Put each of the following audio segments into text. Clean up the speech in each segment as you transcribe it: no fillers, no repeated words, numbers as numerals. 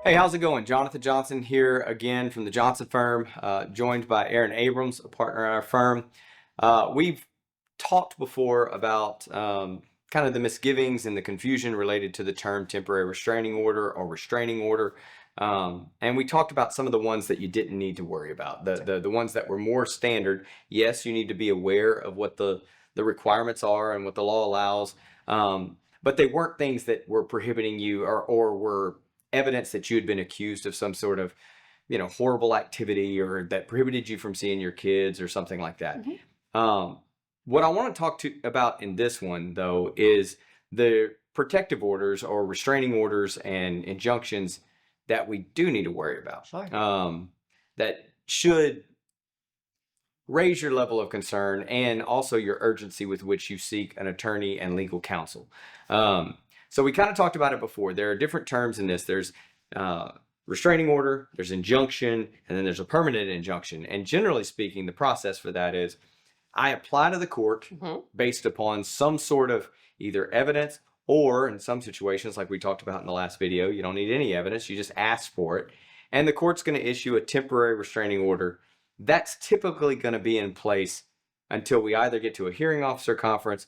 Hey, how's it going? Jonathan Johnson here again from the Johnson firm, joined by Erin Abrams, a partner at our firm. We've talked before about kind of the misgivings and the confusion related to the term temporary restraining order or restraining order. And we talked about some of the ones that you didn't need to worry about, the ones that were more standard. Yes, you need to be aware of what the requirements are and what the law allows. But they weren't things that were prohibiting you or were evidence that you had been accused of some sort of, horrible activity or that prohibited you from seeing your kids or something like that. Um, what I want to talk about in this one, though, is the protective orders or restraining orders and injunctions that we do need to worry about. Sure. That should raise your level of concern and also your urgency with which you seek an attorney and legal counsel. So we kind of talked about it before. There are different terms in this. There's restraining order, there's injunction, and then there's a permanent injunction. And generally speaking, the process for that is I apply to the court based upon some sort of either evidence or in some situations, like we talked about in the last video, you don't need any evidence, you just ask for it. And the court's going to issue a temporary restraining order. That's typically going to be in place until we either get to a hearing officer conference,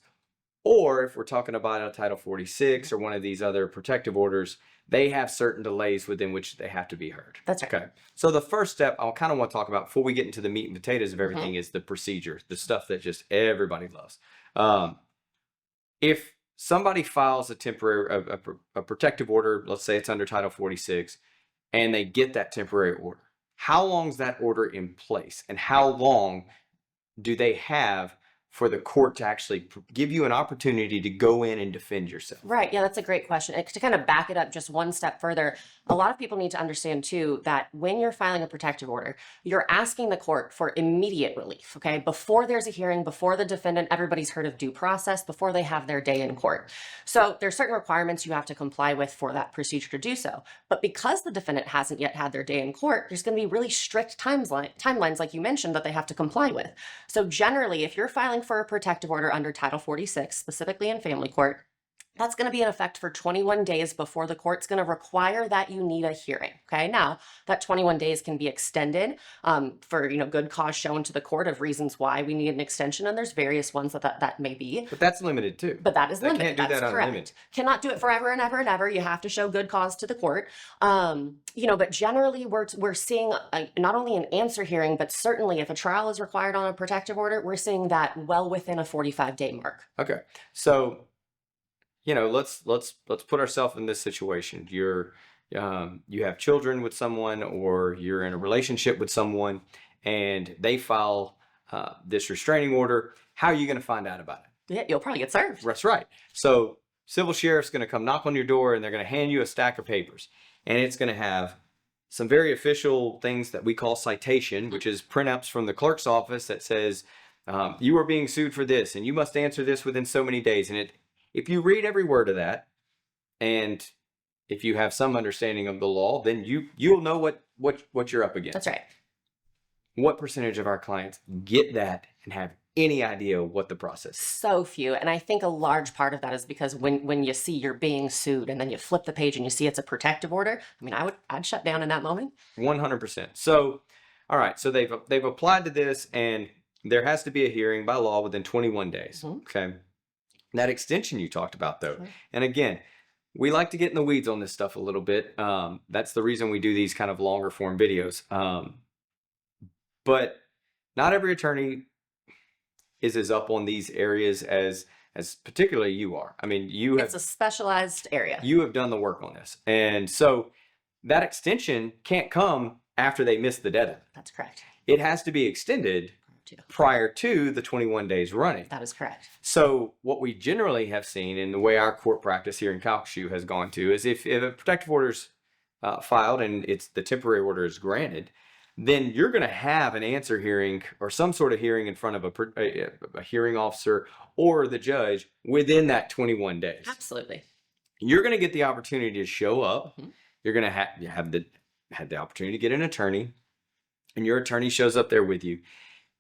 or if we're talking about a Title 46 or one of these other protective orders, they have certain delays within which they have to be heard. That's right. Okay. So the first step I kind of want to talk about before we get into the meat and potatoes of everything is the procedure, the stuff that just everybody loves. If somebody files a temporary, a protective order, let's say it's under Title 46, and they get that temporary order, how long is that order in place, and how long do they have for the court to actually give you an opportunity to go in and defend yourself? Right. Yeah, that's a great question. And to kind of back it up just one step further, a lot of people need to understand too that when you're filing a protective order, you're asking the court for immediate relief. Okay. Before there's a hearing, before the defendant, everybody's heard of due process, before they have their day in court. So there's certain requirements you have to comply with for that procedure to do so. But because the defendant hasn't yet had their day in court, there's going to be really strict timelines, like you mentioned, that they have to comply with. So generally, if you're filing for a protective order under Title 46, specifically in family court, that's going to be in effect for 21 days before the court's going to require that you need a hearing. Okay. Now, that 21 days can be extended for good cause shown to the court of reasons why we need an extension, and there's various ones that may be. But that's limited too. But that is They limited. can't do That's that correct. unlimited. Cannot do it forever and ever and ever. You have to show good cause to the court. But generally we're seeing not only an answer hearing, but certainly if a trial is required on a protective order, we're seeing that well within a 45-day mark. Okay. So, let's put ourselves in this situation. You have children with someone, or you're in a relationship with someone, and they file this restraining order. How are you going to find out about it? Yeah, you'll probably get served. That's right. So civil sheriff's going to come knock on your door, and they're going to hand you a stack of papers, and it's going to have some very official things that we call citation, which is printouts from the clerk's office that says you are being sued for this, and you must answer this within so many days. And if you read every word of that, and if you have some understanding of the law, then you'll know what you're up against. That's right. What percentage of our clients get that and have any idea what the process is? So few. And I think a large part of that is because when you see you're being sued and then you flip the page and you see it's a protective order, I mean, I'd shut down in that moment. 100%. So, all right. So they've applied to this, and there has to be a hearing by law within 21 days. Okay. That extension you talked about, though, and again, we like to get in the weeds on this stuff a little bit. That's the reason we do these kind of longer form videos. But not every attorney is as up on these areas as particularly you are. I mean, It's a specialized area. You have done the work on this, and so that extension can't come after they miss the deadline. That's correct. It has to be extended prior to the 21 days running. That is correct. So what we generally have seen, and the way our court practice here in Calcasieu has gone to, is if a protective order's filed and the temporary order is granted, then you're going to have an answer hearing or some sort of hearing in front of a hearing officer or the judge within that 21 days. Absolutely. You're going to get the opportunity to show up. You're going to have the opportunity to get an attorney, and your attorney shows up there with you.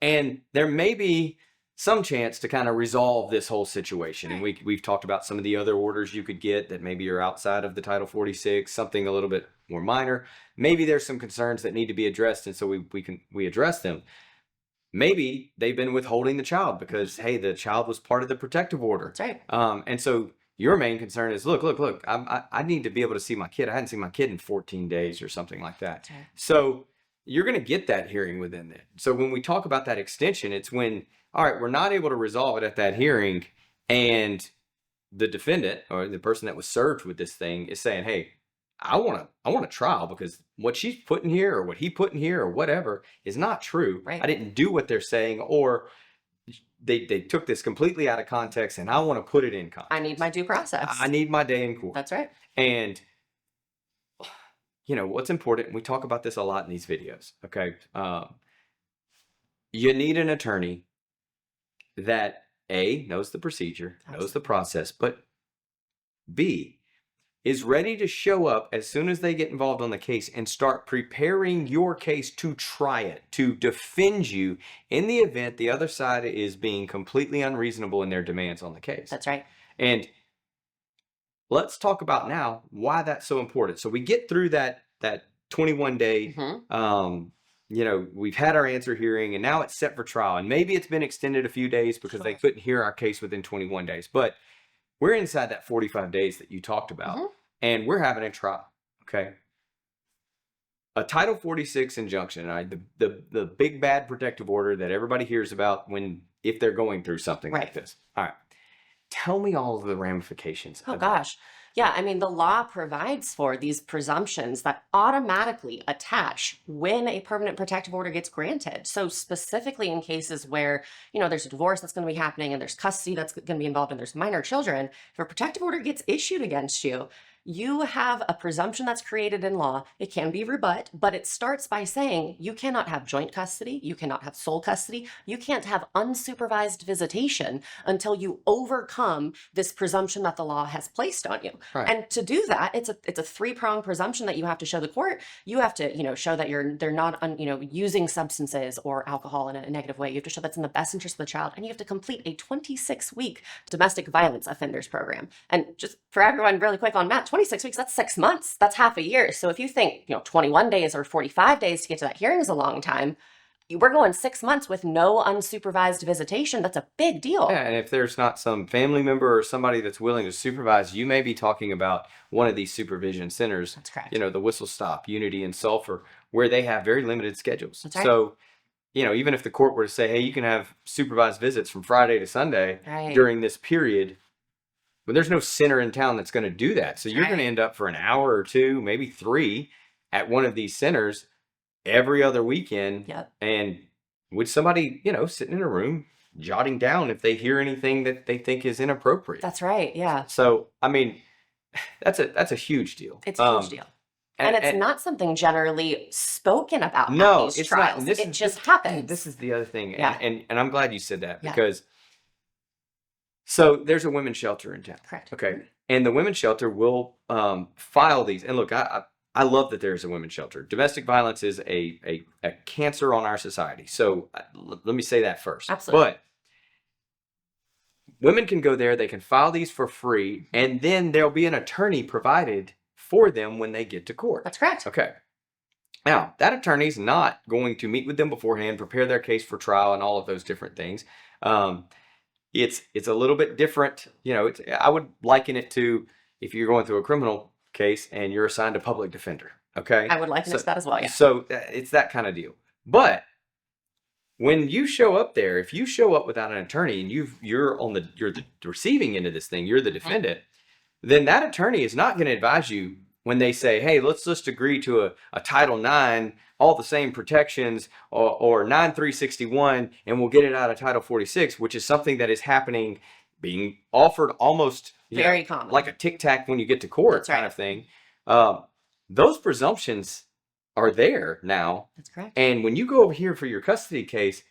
And there may be some chance to kind of resolve this whole situation. And Right. we've talked about some of the other orders you could get that maybe are outside of the Title 46, something a little bit more minor. Maybe there's some concerns that need to be addressed, and so we address them. Maybe they've been withholding the child because, hey, the child was part of the protective order. That's right. And so your main concern is, look, I need to be able to see my kid. I hadn't seen my kid in 14 days or something like that. That's right. So you're going to get that hearing within that. So when we talk about that extension, it's when, all right, we're not able to resolve it at that hearing, and the defendant or the person that was served with this thing is saying, hey, I want a trial because what she's putting here or what he put in here or whatever is not true. Right. I didn't do what they're saying, or they took this completely out of context, and I want to put it in context. I need my due process. I need my day in court. That's right. And what's important, we talk about this a lot in these videos, okay? You need an attorney that A, knows the procedure, knows the process, but B, is ready to show up as soon as they get involved on the case and start preparing your case to try it, to defend you in the event the other side is being completely unreasonable in their demands on the case. That's right. And let's talk about now why that's so important. So we get through that 21-day, we've had our answer hearing, and now it's set for trial. And maybe it's been extended a few days because they couldn't hear our case within 21 days. But we're inside that 45 days that you talked about, and we're having a trial, okay? A Title 46 injunction, the big bad protective order that everybody hears about if they're going through something like this. All right. Tell me all of the ramifications. Oh, gosh. Yeah, I mean, the law provides for these presumptions that automatically attach when a permanent protective order gets granted. So specifically in cases where, there's a divorce that's going to be happening and there's custody that's going to be involved and there's minor children, if a protective order gets issued against you, you have a presumption that's created in law. It can be rebut, but it starts by saying you cannot have joint custody, you cannot have sole custody, you can't have unsupervised visitation until you overcome this presumption that the law has placed on you. Right. And to do that, it's a three-pronged presumption that you have to show the court. You have to, show that they're not, using substances or alcohol in a negative way. You have to show that's in the best interest of the child, and you have to complete a 26-week domestic violence offenders program. And just for everyone, really quick on that, 26 weeks, that's 6 months. That's half a year. So if you think, 21 days or 45 days to get to that hearing is a long time, we're going 6 months with no unsupervised visitation. That's a big deal. Yeah, and if there's not some family member or somebody that's willing to supervise, you may be talking about one of these supervision centers. That's correct. The Whistle Stop, Unity, and Sulphur, where they have very limited schedules. That's right. So, even if the court were to say, hey, you can have supervised visits from Friday to Sunday during this period, but there's no center in town that's going to do that. So you're going to end up for an hour or two, maybe 3 at one of these centers every other weekend. Yep. And with somebody, sitting in a room jotting down if they hear anything that they think is inappropriate. That's right. Yeah. So, I mean, that's a huge deal. It's a huge deal. And it's not something generally spoken about no, at these it's trials. Not. It just happens. This is the other thing. Yeah. And I'm glad you said that because so there's a women's shelter in town. Correct. Okay. And the women's shelter will file these. And look, I love that there's a women's shelter. Domestic violence is a cancer on our society. So let me say that first. Absolutely. But women can go there. They can file these for free. And then there'll be an attorney provided for them when they get to court. That's correct. Okay. Now, that attorney's not going to meet with them beforehand, prepare their case for trial and all of those different things. It's a little bit different. I would liken it to if you're going through a criminal case and you're assigned a public defender. Okay. I would liken it to that as well. Yeah. So it's that kind of deal. But when you show up there, if you show up without an attorney and you're the receiving end of this thing, you're the defendant, then that attorney is not going to advise you when they say, hey, let's just agree to a Title IX, all the same protections, or 9361, and we'll get it out of Title 46, which is something that is happening, being offered almost very common, like a tic-tac when you get to court. That's kind of thing. Those presumptions are there now. That's correct. And when you go over here for your custody case,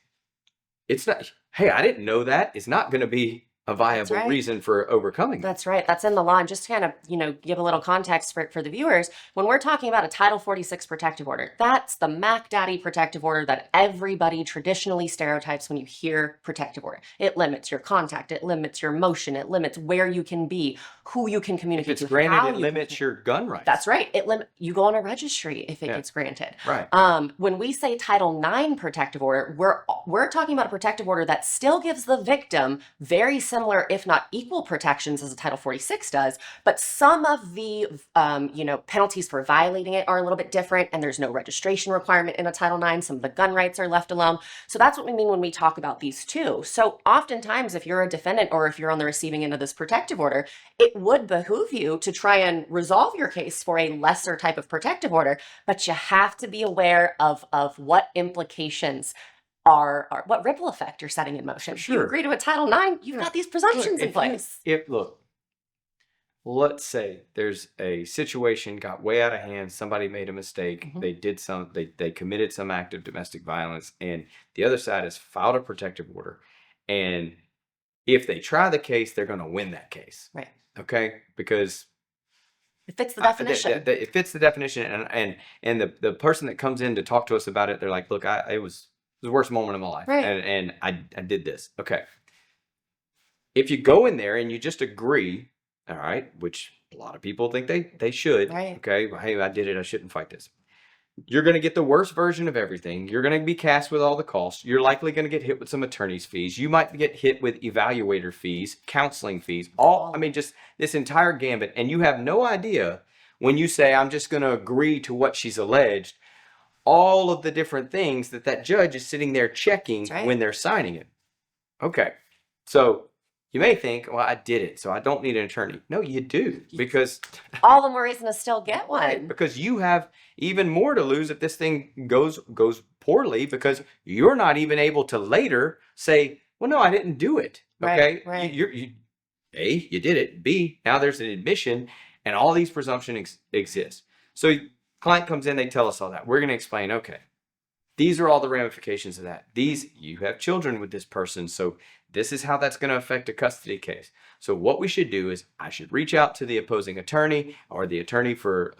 it's not, hey, I didn't know that. It's not going to be a viable right. reason for overcoming it. That's right. That's in the law. And just to kind of, give a little context for the viewers, when we're talking about a Title 46 protective order, that's the Mac Daddy protective order that everybody traditionally stereotypes when you hear protective order. It limits your contact, it limits your motion, it limits where you can be, who you can If communicate it's to, granted, how it you limits can. your gun rights. That's right. You go on a registry if it Yeah. gets granted. Right. When we say Title IX protective order, we're talking about a protective order that still gives the victim very similar, if not equal, protections as a Title 46 does, but some of the penalties for violating it are a little bit different, and there's no registration requirement in a Title IX. Some of the gun rights are left alone. So that's what we mean when we talk about these two. So oftentimes, if you're a defendant or if you're on the receiving end of this protective order, it would behoove you to try and resolve your case for a lesser type of protective order, but you have to be aware of what implications are what ripple effect you're setting in motion. If you Sure. agree to a Title IX, you've got these presumptions in place. Look, let's say there's a situation got way out of hand. Somebody made a mistake. They committed some act of domestic violence, and the other side has filed a protective order. And if they try the case, they're going to win that case. Right. Okay, because it fits the definition. It fits the definition, and the person that comes in to talk to us about it, they're like, "Look, it was the worst moment of my life, right. and I did this." Okay, if you go in there and you just agree, all right, which a lot of people think they should. Right. Okay, well, hey, I did it. I shouldn't fight this. You're going to get the worst version of everything. You're going to be cast with all the costs. You're likely going to get hit with some attorney's fees. You might get hit with evaluator fees, counseling fees, just this entire gambit. And you have no idea when you say, I'm just going to agree to what she's alleged, all of the different things that judge is sitting there checking when they're signing it. Okay. So you may think, well, I did it, so I don't need an attorney. No, you do, because all the more reason to still get one. Because you have even more to lose if this thing goes poorly, because you're not even able to later say, well, no, I didn't do it. Okay, right. A, you did it. B, now there's an admission, and all these presumptions exist. So client comes in, they tell us all that. We're going to explain, okay, these are all the ramifications of that. You have children with this person, so this is how that's going to affect a custody case. So what we should do is I should reach out to the opposing attorney or the attorney for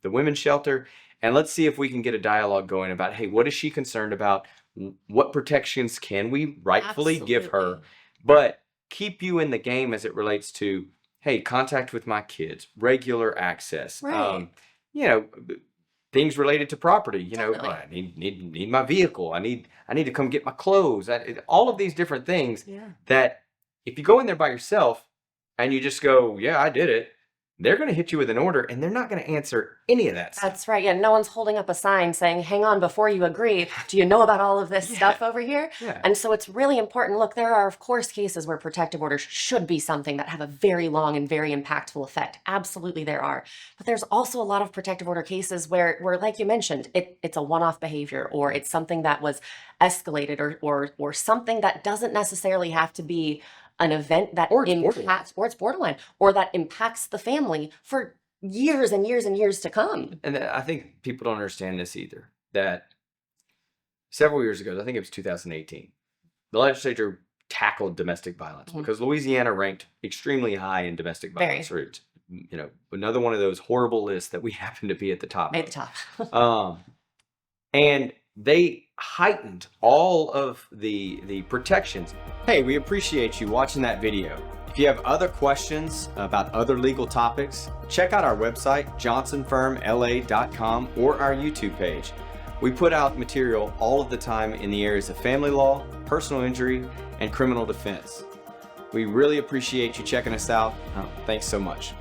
the women's shelter, and let's see if we can get a dialogue going about, hey, what is she concerned about? What protections can we rightfully give her? But keep you in the game as it relates to, hey, contact with my kids, regular access, things related to property. I need my vehicle. I need to come get my clothes. All of these different things that if you go in there by yourself and you just go, yeah, I did it, they're going to hit you with an order, and they're not going to answer any of that stuff. That's right. Yeah, no one's holding up a sign saying, hang on, before you agree, do you know about all of this stuff over here? Yeah. And so it's really important. Look, there are, of course, cases where protective orders should be something that have a very long and very impactful effect. Absolutely there are. But there's also a lot of protective order cases where like you mentioned, it's a one-off behavior, or it's something that was escalated, or something that doesn't necessarily have to be an event that it's borderline, or that impacts the family for years and years and years to come. And I think people don't understand this either, that several years ago, I think it was 2018, the legislature tackled domestic violence because Louisiana ranked extremely high in domestic violence. Another one of those horrible lists that we happen to be at the top. Made the top. And they heightened all of the protections. Hey, we appreciate you watching that video. If you have other questions about other legal topics, check out our website, johnsonfirmla.com, or our YouTube page. We put out material all of the time in the areas of family law, personal injury, and criminal defense. We really appreciate you checking us out. Thanks so much.